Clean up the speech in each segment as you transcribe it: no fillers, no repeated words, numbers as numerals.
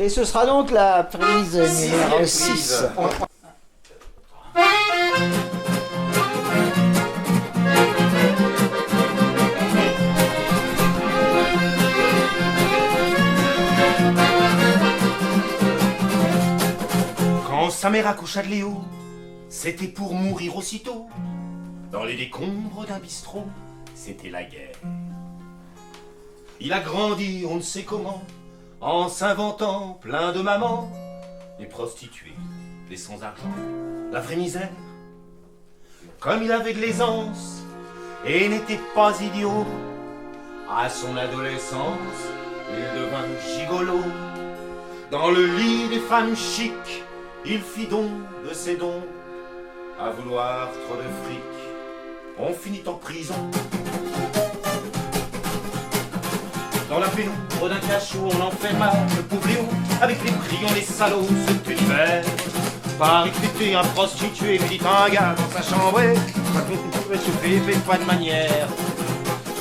Et ce sera donc la prise numéro 6. Quand sa mère accoucha de Léo, c'était pour mourir aussitôt. Dans les décombres d'un bistrot, c'était la guerre. Il a grandi, on ne sait comment, en s'inventant plein de mamans, les prostituées, les sans-argent, la vraie misère. Comme il avait de l'aisance et n'était pas idiot, à son adolescence, il devint gigolo. Dans le lit des femmes chics, il fit don de ses dons. À vouloir trop de fric, on finit en prison. Dans la pénombre d'un cachot, on enferma le pauvre Léo avec les brillants, les salauds, cet univers. Paris que t'étais un prostitué, lui dit un gars dans sa chambre. Pas qu'on pouvait chauffer, fait pas de manière.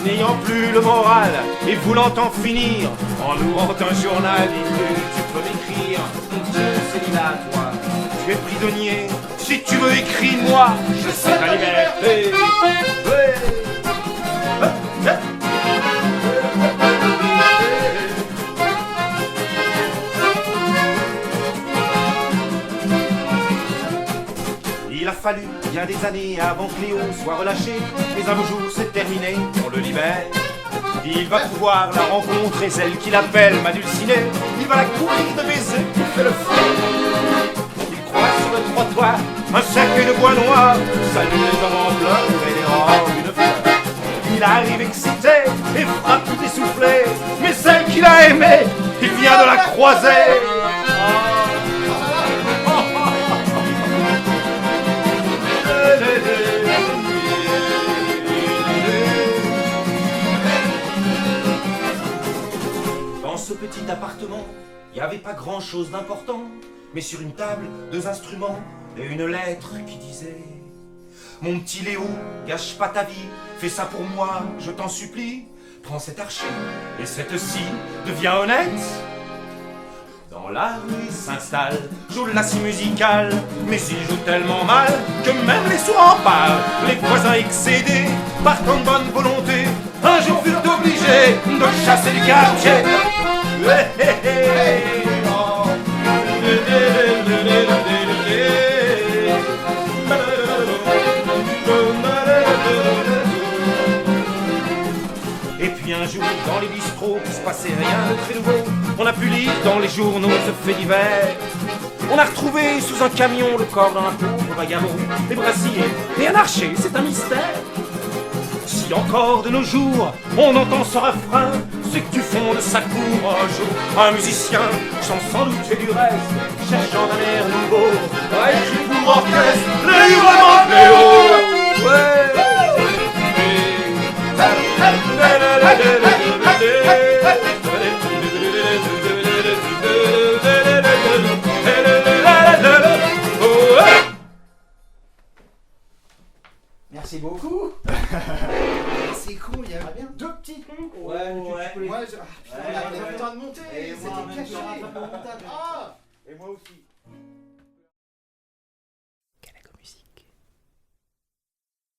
N'ayant plus le moral et voulant en finir, en louant un journal, dis-tu, tu peux m'écrire. Mon Dieu, c'est là, toi, tu es prisonnier. Si tu veux, écris-moi, je sais ta liberté. Il a fallu bien des années avant que Léo soit relâché, mais un beau jour c'est terminé, on le libère. Il va pouvoir la rencontrer, celle qu'il appelle ma dulcinée. Il va la couvrir de baisers, il fait le fou. Il croise sur le trottoir un cercueil de bois noir, salue les hommes en pleurs et les robes une fleur. Il arrive excité et frappe tout essoufflé, mais celle qu'il a aimée, il vient de la croiser. Dans ce petit appartement, il n'y avait pas grand chose d'important, mais sur une table, 2 instruments et une lettre qui disait: mon petit Léo, gâche pas ta vie, fais ça pour moi, je t'en supplie. Prends cet archer et cette scie, deviens honnête. Dans la rue, il s'installe, joue la scie musicale, mais il joue tellement mal que même les sourds en parlent. Les voisins excédés, partant de bonne volonté, un jour furent obligés de chasser du quartier. Et puis un jour, dans les bistrots, il se passait rien de très nouveau. On a pu lire dans les journaux ce fait divers. On a retrouvé sous un camion le corps d'un pauvre vagabond, des brassiers et un archer, c'est un mystère. Si encore de nos jours, on entend ce refrain, c'est que du fond de sa cour, un jour, un musicien, sans s'en douter du reste, cherchant un air nouveau, ouais, joue pour orchestre, le hurlement de Léo. Ouais. Merci beaucoup. C'est cool, il y avait bien 2 petits cons. Ouais. Moi, on avait pas le temps de monter, Et moi, c'était même caché. sur un tableau montable. Ah, Et moi aussi.